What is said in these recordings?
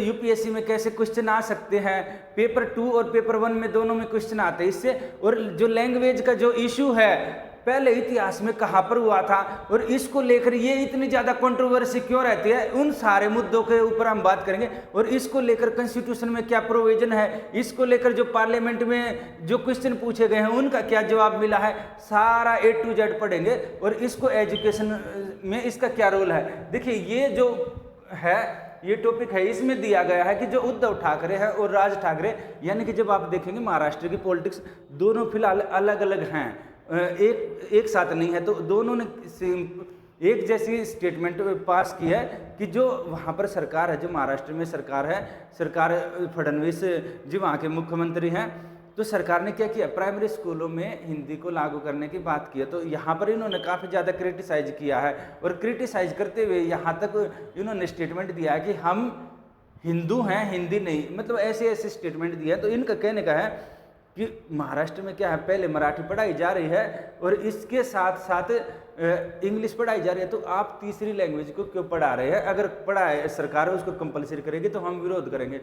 UPSC में कैसे question आ सकते हैं, पेपर 2 और पेपर 1 में दोनों में क्वेश्चन आते हैं इससे। और जो लैंग्वेज का जो इशू है पहले इतिहास में कहाँ पर हुआ था और इसको लेकर ये इतनी ज़्यादा कंट्रोवर्सी क्यों रहती है, उन सारे मुद्दों के ऊपर हम बात करेंगे। और इसको लेकर कॉन्स्टिट्यूशन में क्या प्रोविजन है, इसको लेकर जो पार्लियामेंट में जो क्वेश्चन पूछे गए हैं उनका क्या जवाब मिला है, सारा A to Z पढ़ेंगे। और इसको एजुकेशन में इसका क्या रोल है। देखिए ये जो है ये टॉपिक है, इसमें दिया गया है कि जो उद्धव ठाकरे है और राज ठाकरे, यानी कि जब आप देखेंगे महाराष्ट्र की पॉलिटिक्स दोनों फिलहाल अलग अलग हैं, एक साथ नहीं है। तो दोनों ने एक जैसी स्टेटमेंट पास की है कि जो वहाँ पर सरकार है, जो महाराष्ट्र में सरकार है, सरकार फडणवीस जी वहाँ के मुख्यमंत्री हैं, तो सरकार ने क्या किया, प्राइमरी स्कूलों में हिंदी को लागू करने की बात की है। तो यहाँ पर इन्होंने काफ़ी ज़्यादा क्रिटिसाइज किया है और क्रिटिसाइज करते हुए यहाँ तक इन्होंने स्टेटमेंट दिया है कि हम हिंदू हैं, हिंदी नहीं, मतलब ऐसे ऐसे स्टेटमेंट दिया है। तो इनका कहने का है कि महाराष्ट्र में क्या है, पहले मराठी पढ़ाई जा रही है और इसके साथ साथ इंग्लिश पढ़ाई जा रही है, तो आप तीसरी लैंग्वेज को क्यों पढ़ा रहे हैं। अगर पढ़ाए सरकार उसको कंपलसरी करेगी तो हम विरोध करेंगे।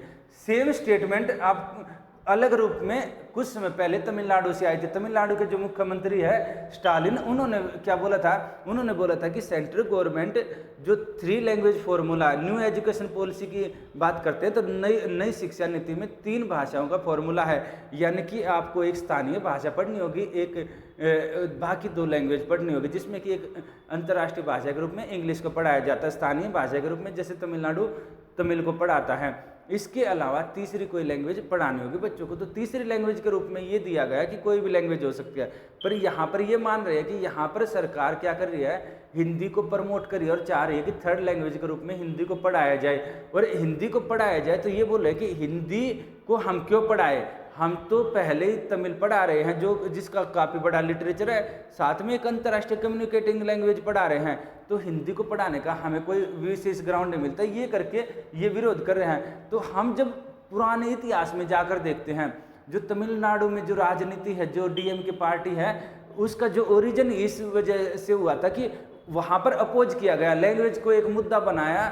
सेम स्टेटमेंट आप अलग रूप में कुछ समय पहले तमिलनाडु से आई थी। तमिलनाडु के जो मुख्यमंत्री है स्टालिन, उन्होंने क्या बोला था, उन्होंने बोला था कि सेंट्रल गवर्नमेंट जो 3 language formula, new education policy की बात करते हैं, तो नई शिक्षा नीति में 3 भाषाओं का फॉर्मूला है, यानी कि आपको एक स्थानीय भाषा पढ़नी होगी, एक बाकी 2 लैंग्वेज पढ़नी होगी, जिसमें कि एक अंतर्राष्ट्रीय भाषा के रूप में इंग्लिश को पढ़ाया जाता है, स्थानीय भाषा के रूप में जैसे तमिलनाडु तमिल को पढ़ाता है। इसके अलावा तीसरी कोई लैंग्वेज पढ़ानी होगी बच्चों को। तो तीसरी लैंग्वेज के रूप में ये दिया गया कि कोई भी लैंग्वेज हो सकती है। पर यहाँ पर ये मान रहे हैं कि यहाँ पर सरकार क्या कर रही है, हिंदी को प्रमोट कर रही है और चाह रही है कि 3rd लैंग्वेज के रूप में हिंदी को पढ़ाया जाए। और हिंदी को पढ़ाया जाए तो ये बोल रहे हैं कि हिंदी को हम क्यों पढ़ाए, हम तो पहले ही तमिल पढ़ा रहे हैं जो जिसका काफ़ी बड़ा लिटरेचर है, साथ में एक अंतर्राष्ट्रीय कम्युनिकेटिंग लैंग्वेज पढ़ा रहे हैं, तो हिंदी को पढ़ाने का हमें कोई विशेष ग्राउंड नहीं मिलता। ये करके ये विरोध कर रहे हैं। तो हम जब पुराने इतिहास में जाकर देखते हैं, जो तमिलनाडु में जो राजनीति है, जो डीएमके पार्टी है, उसका जो ओरिजिन इस वजह से हुआ था कि वहाँ पर अपोज किया गया, लैंग्वेज को एक मुद्दा बनाया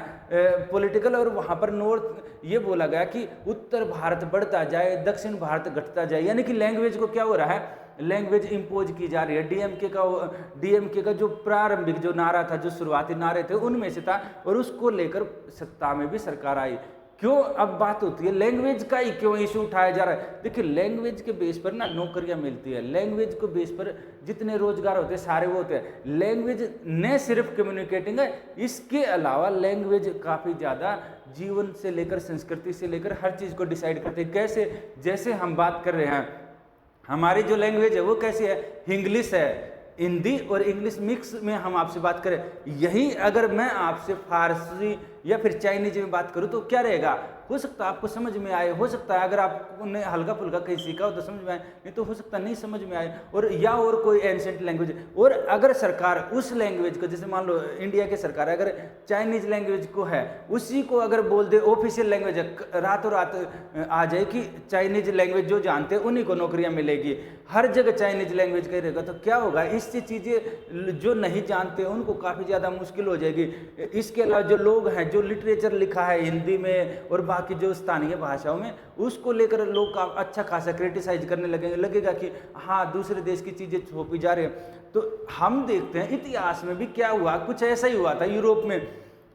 पॉलिटिकल, और वहाँ पर नॉर्थ ये बोला गया कि उत्तर भारत बढ़ता जाए, दक्षिण भारत घटता जाए, यानी कि लैंग्वेज को क्या हो रहा है, लैंग्वेज इम्पोज की जा रही है। डीएमके का जो प्रारंभिक जो नारा था, जो शुरुआती नारे थे उनमें से था, और उसको लेकर सत्ता में भी सरकार आई। क्यों अब बात होती है लैंग्वेज का ही क्यों इशू उठाया जा रहा है। देखिए लैंग्वेज के बेस पर ना नौकरियां मिलती है, लैंग्वेज को बेस पर जितने रोजगार होते हैं सारे वो होते हैं। लैंग्वेज न सिर्फ कम्युनिकेटिंग है, इसके अलावा लैंग्वेज काफ़ी ज़्यादा जीवन से लेकर संस्कृति से लेकर हर चीज़ को डिसाइड करते हैं। कैसे, जैसे हम बात कर रहे हैं, हमारी जो लैंग्वेज है वो कैसी है, इंग्लिश है, हिंदी और इंग्लिश मिक्स में हम आपसे बात करें। यही अगर मैं आपसे फारसी या फिर चाइनीज में बात करूं तो क्या रहेगा, हो सकता है आपको समझ में आए, हो सकता है अगर आपने हल्का फुल्का कहीं सीखा हो तो समझ में आए, नहीं तो हो सकता नहीं समझ में आए, और कोई एंशिएंट लैंग्वेज। और अगर सरकार उस लैंग्वेज को, जैसे मान लो इंडिया की सरकार अगर चाइनीज लैंग्वेज को है, उसी को अगर बोल दे ऑफिशियल लैंग्वेज है, रातों रात आ जाए कि चाइनीज लैंग्वेज जो जानते हैं उन्हीं को नौकरियां मिलेगी, हर जगह चाइनीज लैंग्वेज का रहेगा, तो क्या होगा, इससे चीज़ें जो नहीं जानते उनको काफ़ी ज़्यादा मुश्किल हो जाएगी। इसके अलावा जो लोग हैं, जो लिटरेचर लिखा है हिंदी में और बाकी जो स्थानीय भाषाओं में, उसको लेकर लोग का अच्छा खासा क्रिटिसाइज करने लगेगा कि हाँ दूसरे देश की चीज़ें थोपी जा रही है। तो हम देखते हैं इतिहास में भी क्या हुआ, कुछ ऐसा ही हुआ था यूरोप में।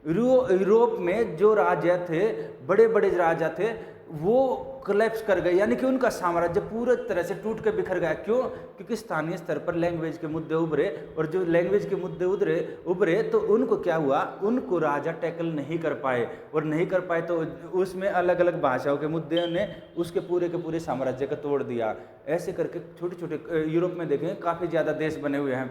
यूरोप में जो राजा थे, बड़े बड़े राजा थे, वो कोलैप्स कर गए, यानी कि उनका साम्राज्य पूरी तरह से टूट के बिखर गया। क्यों? क्योंकि स्थानीय स्तर पर लैंग्वेज के मुद्दे उभरे, और जो लैंग्वेज के मुद्दे उभरे तो उनको क्या हुआ, उनको राजा टैकल नहीं कर पाए, और नहीं कर पाए तो उसमें अलग अलग भाषाओं के मुद्दे ने उसके पूरे साम्राज्य को तोड़ दिया। ऐसे करके छोटे छोटे यूरोप में देखें काफ़ी ज़्यादा देश बने हुए हैं।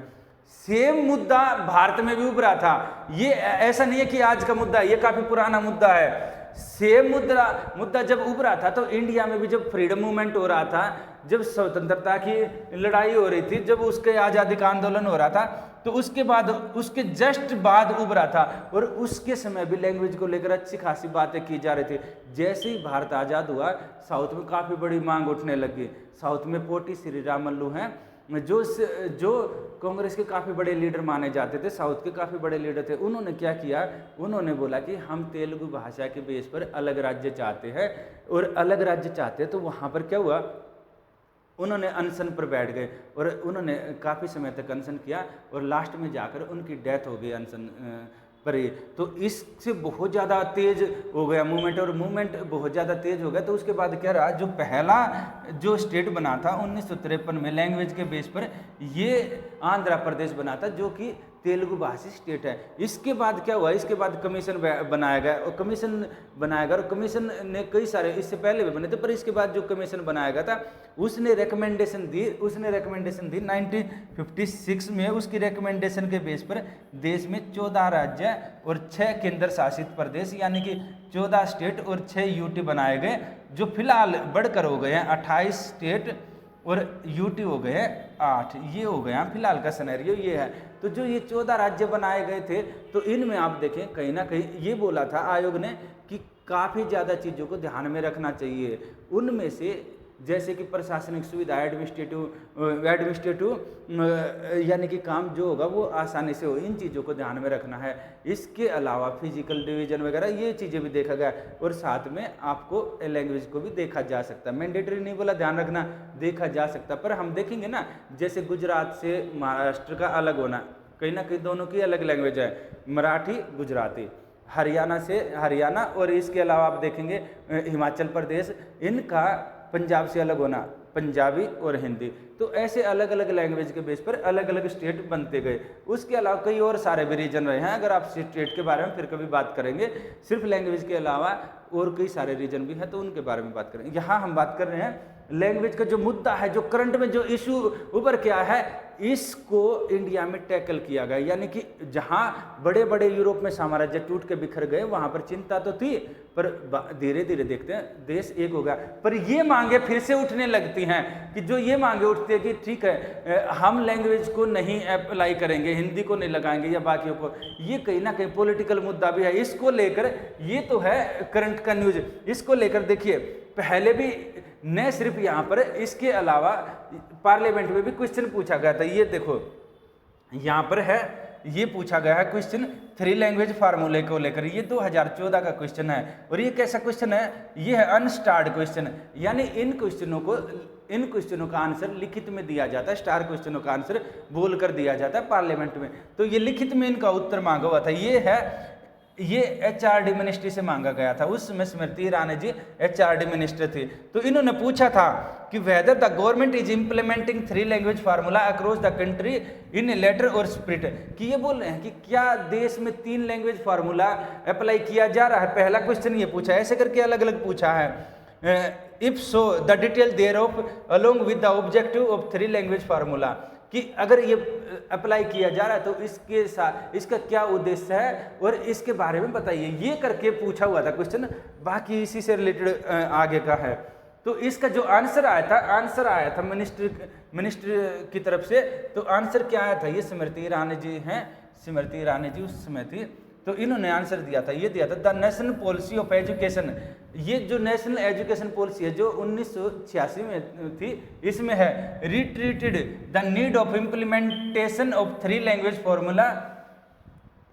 सेम मुद्दा भारत में भी उभरा था। ये ऐसा नहीं है कि आज का मुद्दा, ये काफ़ी पुराना मुद्दा है। सेम मुद्दा जब उभरा था तो इंडिया में भी जब फ्रीडम मूवमेंट हो रहा था, जब स्वतंत्रता की लड़ाई हो रही थी, जब उसके आज़ादी का आंदोलन हो रहा था, तो उसके बाद, उसके जस्ट बाद उभरा था, और उसके समय भी लैंग्वेज को लेकर अच्छी खासी बातें की जा रही थी। जैसे ही भारत आज़ाद हुआ, साउथ में काफ़ी बड़ी मांग उठने लगी। साउथ में पोटी श्री रामल्लू हैं, जो कांग्रेस के काफ़ी बड़े लीडर माने जाते थे, साउथ के काफ़ी बड़े लीडर थे, उन्होंने क्या किया, उन्होंने बोला कि हम तेलुगु भाषा के बेस पर अलग राज्य चाहते हैं, और अलग राज्य चाहते हैं। तो वहाँ पर क्या हुआ, उन्होंने अनशन पर बैठ गए और उन्होंने काफ़ी समय तक अनशन किया और लास्ट में जाकर उनकी डेथ हो गई अनशन पर ही। तो इससे बहुत ज़्यादा तेज हो गया मूवमेंट, और मूवमेंट बहुत ज़्यादा तेज हो गया। तो उसके बाद क्या रहा, जो पहला जो स्टेट बना था 1953 में लैंग्वेज के बेस पर, ये आंध्र प्रदेश बना था, जो कि तेलुगु भाषी स्टेट है। इसके बाद क्या हुआ, इसके बाद कमीशन बनाया गया, और कमीशन बनाया गया, और कमीशन ने कई सारे, इससे पहले भी बने थे, पर इसके बाद जो कमीशन बनाया गया था उसने रिकमेंडेशन दी 1956 में। उसकी रिकमेंडेशन के बेस पर देश में 14 राज्य और 6 केंद्र शासित प्रदेश, यानी कि 14 स्टेट और 6 यूटी बनाए गए, जो फिलहाल बढ़कर हो गए हैं 28 स्टेट और यूटी हो गए 8। ये हो गया फिलहाल का सिनेरियो ये है। तो जो ये 14 राज्य बनाए गए थे, तो इनमें आप देखें कहीं ना कहीं ये बोला था आयोग ने कि काफ़ी ज़्यादा चीज़ों को ध्यान में रखना चाहिए। उनमें से जैसे कि प्रशासनिक सुविधा, एडमिनिस्ट्रेटिव यानी कि काम जो होगा वो आसानी से हो, इन चीज़ों को ध्यान में रखना है। इसके अलावा फिजिकल डिवीजन वगैरह ये चीज़ें भी देखा गया, और साथ में आपको लैंग्वेज को भी देखा जा सकता है। मैंडेटरी नहीं बोला, ध्यान रखना, देखा जा सकता। पर हम देखेंगे ना, जैसे गुजरात से महाराष्ट्र का अलग होना, कहीं ना कहीं दोनों की अलग लैंग्वेज है, मराठी गुजराती। हरियाणा से हरियाणा, और इसके अलावा आप देखेंगे हिमाचल प्रदेश, इनका पंजाब से अलग होना, पंजाबी और हिंदी। तो ऐसे अलग अलग लैंग्वेज के बेस पर अलग अलग स्टेट बनते गए। उसके अलावा कई और सारे भी रीजन रहे हैं, अगर आप स्टेट के बारे में फिर कभी बात करेंगे। सिर्फ लैंग्वेज के अलावा और कई सारे रीजन भी हैं, तो उनके बारे में बात करेंगे। यहाँ हम बात कर रहे हैं लैंग्वेज का जो मुद्दा है, जो करंट में जो इशू उभर के आया है, इसको इंडिया में टैकल किया गया। यानी कि जहाँ बड़े बड़े यूरोप में साम्राज्य टूट के बिखर गए, वहाँ पर चिंता तो थी, पर धीरे धीरे देखते हैं देश एक हो गया। पर ये मांगे फिर से उठने लगती हैं, कि जो ये मांगे उठती है कि ठीक है हम लैंग्वेज को नहीं अप्लाई करेंगे, हिंदी को नहीं लगाएंगे या बाकियों को, ये कहीं ना कहीं पॉलिटिकल मुद्दा भी है। इसको लेकर ये तो है करंट का न्यूज। इसको लेकर देखिए, पहले भी न सिर्फ यहाँ पर, इसके अलावा पार्लियामेंट में भी क्वेश्चन पूछा गया था। ये देखो यहाँ पर है, ये पूछा गया है क्वेश्चन 3 लैंग्वेज फार्मूले को लेकर। ये 2014 का क्वेश्चन है, और ये कैसा क्वेश्चन है, ये है अनस्टार्ड क्वेश्चन। यानी इन क्वेश्चनों का आंसर लिखित में दिया जाता है, स्टार क्वेश्चनों का आंसर बोलकर दिया जाता है पार्लियामेंट में। तो ये लिखित में इनका उत्तर मांगा हुआ था। ये HRD मिनिस्ट्री से मांगा गया था। उसमें स्मृति ईरानी जी HRD मिनिस्टर थी। तो इन्होंने पूछा था कि whether the government is implementing 3 language formula across the country in letter और स्पिरिट, कि ये बोल रहे हैं कि क्या देश में 3 लैंग्वेज फार्मूला अप्लाई किया जा रहा है। पहला क्वेश्चन ये पूछा, ऐसे करके अलग अलग पूछा है। If so the detail there of along with the objective of 3 language formula, कि अगर ये अप्लाई किया जा रहा है तो इसके साथ इसका क्या उद्देश्य है और इसके बारे में बताइए। ये करके पूछा हुआ था क्वेश्चन, बाकी इसी से रिलेटेड आगे का है। तो इसका जो आंसर आया था मिनिस्टर की तरफ से। तो आंसर क्या आया था, ये स्मृति ईरानी जी हैं, स्मृति ईरानी जी उस समय थी। तो इन्होंने आंसर दिया था, ये दिया था the national policy of education. ये जो नेशनल एजुकेशन पॉलिसी है जो 1986 में थी, इसमें है retreated the need of implementation of 3 language formula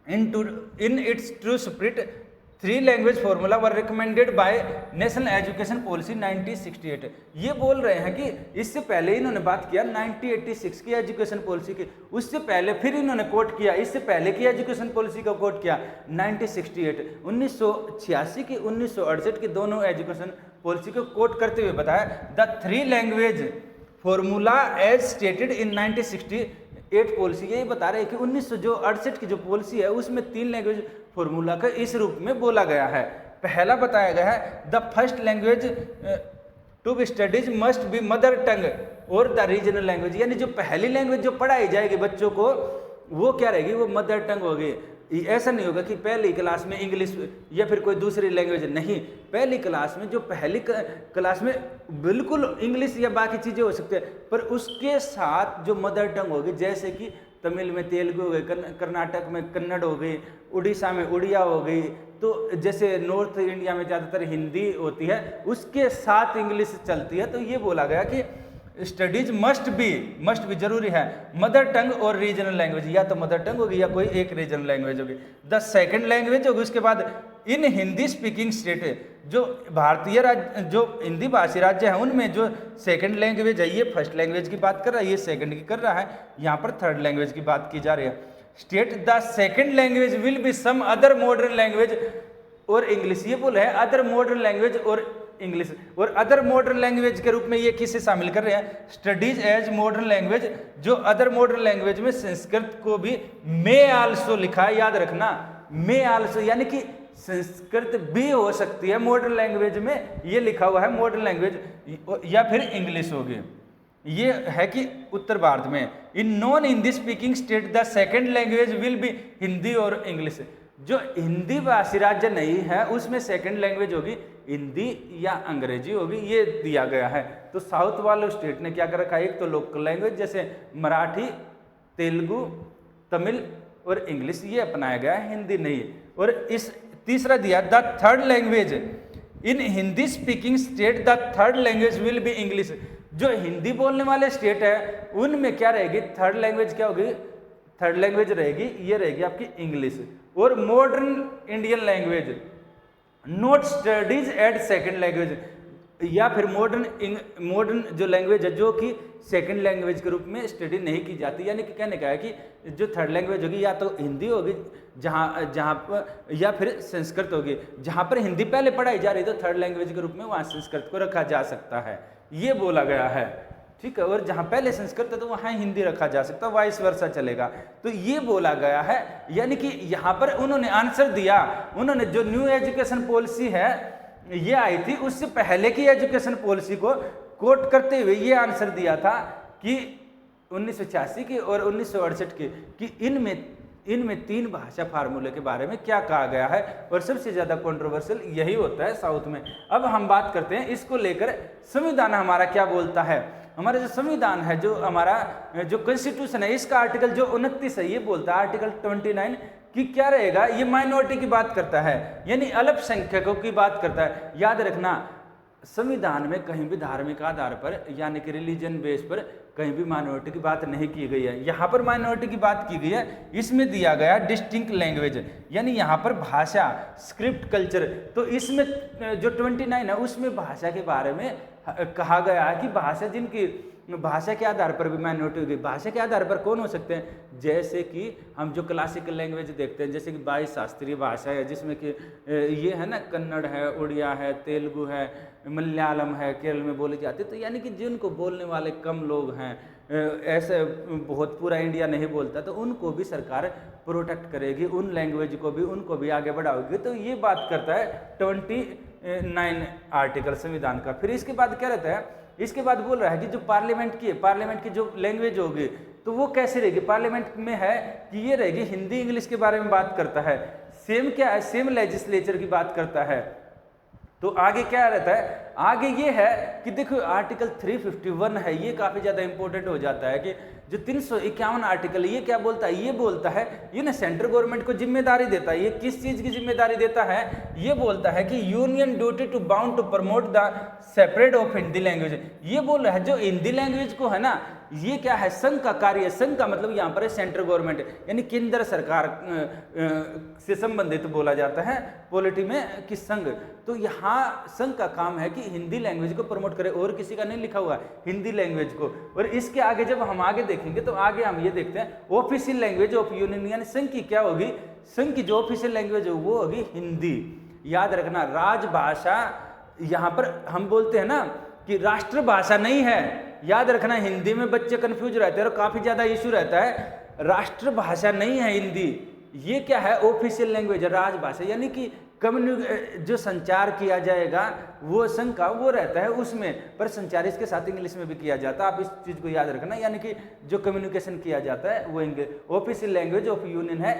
in its true spirit. 3 language formula were recommended by national education policy 1968। ये बोल रहे हैं कि इससे पहले इन्होंने बात किया 1986 की एजुकेशन पॉलिसी की, उससे पहले फिर इन्होंने कोट किया, इससे पहले की एजुकेशन पॉलिसी का कोट किया 1968, 1986 की 1968 की दोनों एजुकेशन पॉलिसी को कोट करते हुए बताया the 3 language formula as stated in 1968 policy. यही बता रहे हैं कि 1968 की जो पॉलिसी है उसमें 3 लैंग्वेज फॉर्मूला का इस रूप में बोला गया है। पहला बताया गया है the first language to be studies must be mother tongue और द रीजनल लैंग्वेज, यानी जो पहली लैंग्वेज जो पढ़ाई जाएगी बच्चों को वो क्या रहेगी, वो मदर टंग होगी। ऐसा नहीं होगा कि पहली क्लास में इंग्लिश या फिर कोई दूसरी लैंग्वेज, नहीं, पहली क्लास में जो पहली क्लास में बिल्कुल इंग्लिश या बाकी चीज़ें हो सकती है, पर उसके साथ जो मदर टंग होगी, जैसे कि तमिल में तेलुगु हो गई, कर्नाटक में कन्नड़ हो गई, उड़ीसा में उड़िया हो गई, तो जैसे नॉर्थ इंडिया में ज़्यादातर हिंदी होती है, उसके साथ इंग्लिश चलती है। तो ये बोला गया कि स्टडीज मस्ट बी जरूरी है मदर टंग और रीजनल लैंग्वेज, या तो मदर टंग होगी या कोई एक रीजनल लैंग्वेज होगी। द सेकंड लैंग्वेज होगी उसके बाद इन हिंदी स्पीकिंग स्टेट, जो भारतीय राज्य जो हिंदी भाषी राज्य है उनमें जो सेकंड लैंग्वेज है, ये फर्स्ट लैंग्वेज की बात कर रहा है, ये सेकंड की कर रहा है, यहाँ पर थर्ड लैंग्वेज की बात की जा रही है। State the second language will be some other modern language और इंग्लिश, ये बोल है अदर मॉडर्न लैंग्वेज और इंग्लिश, और अदर मॉडर्न लैंग्वेज के रूप में ये किसे शामिल कर रहे हैं, स्टडीज एज मॉडर्न लैंग्वेज, जो अदर मॉडर्न लैंग्वेज में संस्कृत को भी मे आल्सो लिखा है, याद रखना मे आल्सो, यानी कि संस्कृत भी हो सकती है मॉडर्न लैंग्वेज में, ये लिखा हुआ है मॉडर्न लैंग्वेज, या फिर इंग्लिश होगी। ये है कि उत्तर भारत में in non Hindi speaking state the second language will B Hindi और इंग्लिश, जो हिंदी भाषी राज्य नहीं है उसमें सेकंड लैंग्वेज होगी हिंदी या अंग्रेजी होगी, ये दिया गया है। तो साउथ वाले स्टेट ने क्या कर रखा है, एक तो लोकल लैंग्वेज जैसे मराठी, तेलुगु, तमिल और इंग्लिश ये अपनाया गया है, हिंदी नहीं। और इस तीसरा दिया the third language in Hindi speaking state the third language will B English, जो हिंदी बोलने वाले स्टेट है उनमें क्या रहेगी, थर्ड लैंग्वेज क्या होगी, थर्ड लैंग्वेज रहेगी, ये रहेगी आपकी इंग्लिश। और modern Indian language not studies at second language, या फिर मॉडर्न जो लैंग्वेज है जो कि सेकंड लैंग्वेज के रूप में स्टडी नहीं की जाती, यानी कि कहने का है कि जो थर्ड लैंग्वेज होगी या तो हिंदी होगी जहाँ पर, या फिर संस्कृत होगी, जहाँ पर हिंदी पहले पढ़ाई जा रही तो थर्ड लैंग्वेज के रूप में वहाँ संस्कृत को रखा जा सकता है, ये बोला गया है, ठीक है। और जहाँ पहले संस्कृत है तो वहाँ हिंदी रखा जा सकता है, वाइस वर्सा चलेगा, तो ये बोला गया है। यानी कि यहाँ पर उन्होंने आंसर दिया, उन्होंने जो न्यू एजुकेशन पॉलिसी है ये आई थी उससे पहले की एजुकेशन पॉलिसी को कोट करते हुए ये आंसर दिया था कि 1986 की और 1968 की, कि इनमें 3 भाषा फार्मूले के बारे में क्या कहा गया है, और सबसे ज्यादा कंट्रोवर्शियल यही होता है साउथ में। अब हम बात करते हैं इसको लेकर संविधान हमारा क्या बोलता है। हमारा जो संविधान है, जो हमारा जो कॉन्स्टिट्यूशन है, इसका आर्टिकल जो 29 है ये बोलता है, आर्टिकल 29 कि क्या रहेगा, ये माइनॉरिटी की बात करता है, यानी अल्पसंख्यकों की बात करता है। याद रखना संविधान में कहीं भी धार्मिक आधार पर यानी कि रिलीजन बेस पर कहीं भी माइनॉरिटी की बात नहीं की गई है। यहाँ पर माइनॉरिटी की बात की गई है, इसमें दिया गया डिस्टिंक्ट लैंग्वेज, यानी यहाँ पर भाषा, स्क्रिप्ट, कल्चर। तो इसमें जो 29 है उसमें भाषा के बारे में कहा गया है कि भाषा जिनकी भाषा के आधार पर भी माइनॉरिटी होगी। भाषा के आधार पर कौन हो सकते हैं, जैसे कि हम जो क्लासिकल लैंग्वेज देखते हैं, जैसे कि 22 शास्त्रीय भाषा है जिसमें कि ये है ना, कन्नड़ है, उड़िया है, तेलुगु है, मलयालम है, केरल में बोली जाती है। तो यानी कि जिनको बोलने वाले कम लोग हैं, ऐसे बहुत पूरा इंडिया नहीं बोलता, तो उनको भी सरकार प्रोटेक्ट करेगी, उन लैंग्वेज को भी, उनको भी आगे बढ़ाओगी। तो ये बात करता है 29 आर्टिकल संविधान का। फिर इसके बाद क्या रहता है, इसके बाद बोल रहा है कि जो पार्लियामेंट की जो लैंग्वेज होगी तो वो कैसे रहेगी। पार्लियामेंट में है कि ये रहेगी हिंदी इंग्लिश के बारे में बात करता है। सेम क्या है, सेम लेजिस्लेचर की बात करता है। तो आगे क्या रहता है, आगे ये है कि देखो आर्टिकल 351 है, ये काफी ज्यादा इंपॉर्टेंट हो जाता है कि जो 351 आर्टिकल ये क्या बोलता है, ये बोलता है ये ना सेंट्रल गवर्नमेंट को जिम्मेदारी देता है। ये किस चीज की जिम्मेदारी देता है, ये बोलता है कि union duty to bound to promote the separate of Hindi language. ये बोल रहा है जो हिंदी लैंग्वेज को है ना, ये क्या है, संघ का कार्य है। संघ का मतलब यहाँ पर है सेंट्रल गवर्नमेंट, यानी केंद्र सरकार से संबंधित बोला जाता है पॉलिटी में कि संघ। तो यहाँ संघ का काम है कि हिंदी लैंग्वेज को प्रमोट करे, और किसी का नहीं लिखा हुआ है हिंदी लैंग्वेज को। और इसके आगे जब हम आगे देखेंगे तो आगे हम ये देखते हैं ऑफिशियल लैंग्वेज ऑफ यूनियन, यानी संघ की क्या होगी, संघ की जो ऑफिशियल लैंग्वेज है वो होगी हिंदी। याद रखना राजभाषा, यहाँ पर हम बोलते हैं ना कि राष्ट्रभाषा नहीं है। याद रखना हिंदी में बच्चे कंफ्यूज रहते हैं और काफी ज्यादा इशू रहता है। राष्ट्रभाषा नहीं है हिंदी, ये क्या है, ऑफिशियल लैंग्वेज है, राजभाषा। यानी कि जो संचार किया जाएगा वो संघ का वो रहता है उसमें, पर संचार इसके साथ इंग्लिश में भी किया जाता है। आप इस चीज को याद रखना, यानी कि जो कम्युनिकेशन किया जाता है वो English. Official language of union है,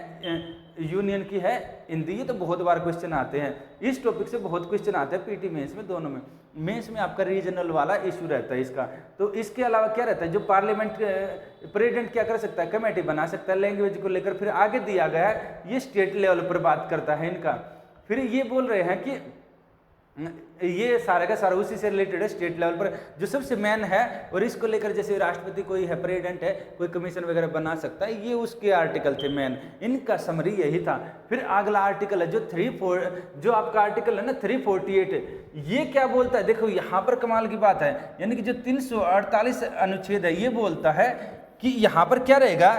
यूनियन की है हिंदी। ये तो बहुत बार क्वेश्चन आते हैं, इस टॉपिक से बहुत क्वेश्चन आते हैं पीटी मेंस में, दोनों में। मेंस में आपका रीजनल वाला इशू रहता है इसका। तो इसके अलावा क्या रहता है, जो पार्लियामेंट प्रेसिडेंट क्या कर सकता है, कमेटी बना सकता है लैंग्वेज को लेकर। फिर आगे दिया गया है ये स्टेट लेवल पर बात करता है इनका। फिर ये बोल रहे हैं कि ये सारा का सारा उसी से रिलेटेड है, स्टेट लेवल पर जो सबसे मेन है। और इसको लेकर जैसे राष्ट्रपति कोई है, प्रेसिडेंट है, कोई कमीशन वगैरह बना सकता है, ये उसके आर्टिकल थे मेन, इनका समरी यही था। फिर अगला आर्टिकल है जो आपका आर्टिकल है ना 348, ये क्या बोलता है, देखो यहाँ पर कमाल की बात है, यानी कि जो 348 अनुच्छेद है ये बोलता है कि यहाँ पर क्या रहेगा,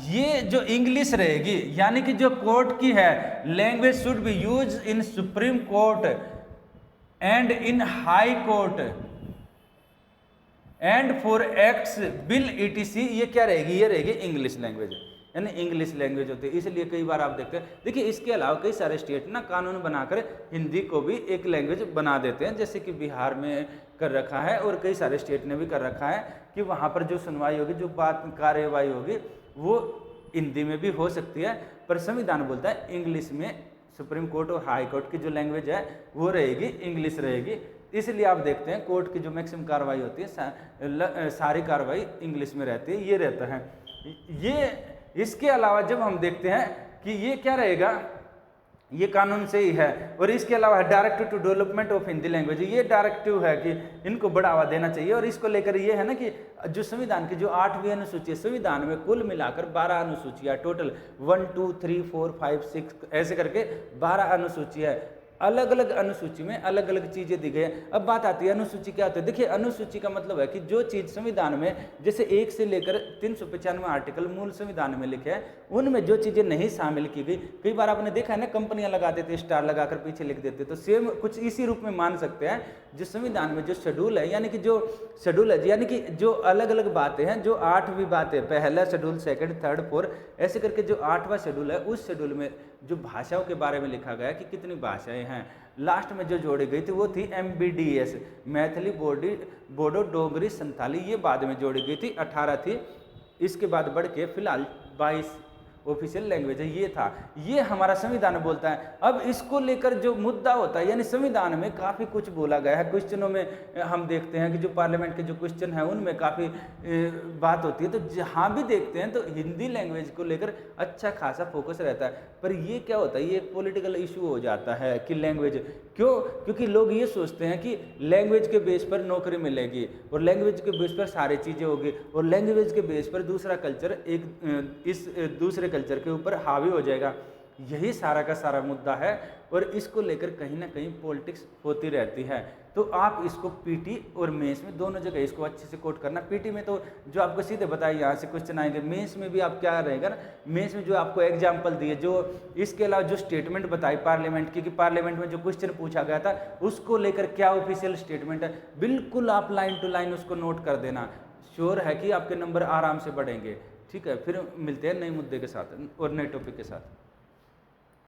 ये जो इंग्लिश रहेगी, यानी कि जो कोर्ट की है, language should be use in supreme court and in high court and for acts bill etc, ये क्या रहेगी, ये रहेगी इंग्लिश लैंग्वेज, यानी इंग्लिश लैंग्वेज होती है। इसलिए कई बार आप देखते हैं, देखिए इसके अलावा कई सारे स्टेट ना कानून बनाकर हिंदी को भी एक लैंग्वेज बना देते हैं, जैसे कि बिहार में कर रखा है और कई सारे स्टेट ने भी कर रखा है कि वहाँ पर जो सुनवाई होगी, जो बात कार्यवाही होगी, वो हिंदी में भी हो सकती है, पर संविधान बोलता है इंग्लिश में सुप्रीम कोर्ट और हाई कोर्ट की जो लैंग्वेज है वो रहेगी, इंग्लिश रहेगी। इसलिए आप देखते हैं कोर्ट की जो मैक्सिमम कार्रवाई होती है, सारी कार्रवाई इंग्लिश में रहती है, ये रहता है। ये इसके अलावा जब हम देखते हैं कि ये क्या रहेगा, ये कानून से ही है। और इसके अलावा directive to development of Hindi language, ये डायरेक्टिव है कि इनको बढ़ावा देना चाहिए। और इसको लेकर ये है ना कि जो संविधान की जो 8वीं अनुसूची है, संविधान में कुल मिलाकर 12 अनुसूचियाँ, टोटल 1 2 3 4 5 6 ऐसे करके 12 अनुसूची है। अलग अलग अनुसूची में अलग अलग चीजें दी गई है। अब बात आती है अनुसूची क्या होती है। देखिए अनुसूची का मतलब है कि जो चीज संविधान में जैसे 1 से लेकर 395 आर्टिकल मूल संविधान में लिखे हैं, उनमें जो चीजें नहीं शामिल की गई, कई बार आपने देखा है ना कंपनियां लगा देते, स्टार लगाकर पीछे लिख देते, तो सेम कुछ इसी रूप में मान सकते हैं। जो संविधान में जो शेड्यूल है, यानी कि जो शेड्यूल है, यानी कि जो अलग अलग बातें हैं, जो 8वीं बातें, पहला शेड्यूल, सेकंड, थर्ड, फोर्थ, ऐसे करके जो 8वां शेड्यूल है, उस शेड्यूल में जो भाषाओं के बारे में लिखा गया कि कितनी भाषाएं हैं, लास्ट में जो जोड़ी गई थी वो थी MBDS, मैथिली, बोडो, डोगरी, संथाली, ये बाद में जोड़ी गई थी, 18 थी। इसके बाद बढ़ के फिलहाल 22 ऑफिशियल लैंग्वेज है, ये था। ये हमारा संविधान बोलता है। अब इसको लेकर जो मुद्दा होता है, यानी संविधान में काफ़ी कुछ बोला गया है। क्वेश्चनों में हम देखते हैं कि जो पार्लियामेंट के जो क्वेश्चन है उनमें काफ़ी बात होती है, तो जहाँ भी देखते हैं तो हिंदी लैंग्वेज को लेकर अच्छा खासा फोकस रहता है। पर ये क्या होता है, ये एक पॉलिटिकल इशू हो जाता है कि लैंग्वेज क्यों, क्योंकि लोग ये सोचते हैं कि लैंग्वेज के बेस पर नौकरी मिलेगी और लैंग्वेज के बेस पर सारी चीज़ें होगी और लैंग्वेज के बेस पर दूसरा कल्चर इस दूसरे कल्चर के ऊपर हावी हो जाएगा। यही सारा का सारा मुद्दा है और इसको लेकर कहीं ना कहीं पॉलिटिक्स होती रहती है। तो आप इसको पीटी और मेंस में दोनों जगह इसको अच्छे से कोट करना। पीटी में तो जो आपको सीधे बताइए यहाँ से क्वेश्चन आएंगे, मेंस में भी आप क्या रहेगा ना, मेंस में जो आपको एग्जाम्पल दिए, जो इसके अलावा जो स्टेटमेंट बताई पार्लियामेंट की, कि पार्लियामेंट में जो क्वेश्चन पूछा गया था उसको लेकर क्या ऑफिशियल स्टेटमेंट है, बिल्कुल आप लाइन टू लाइन उसको नोट कर देना। श्योर है कि आपके नंबर आराम से बढ़ेंगे। ठीक है, फिर मिलते हैं नए मुद्दे के साथ और नए टॉपिक के साथ।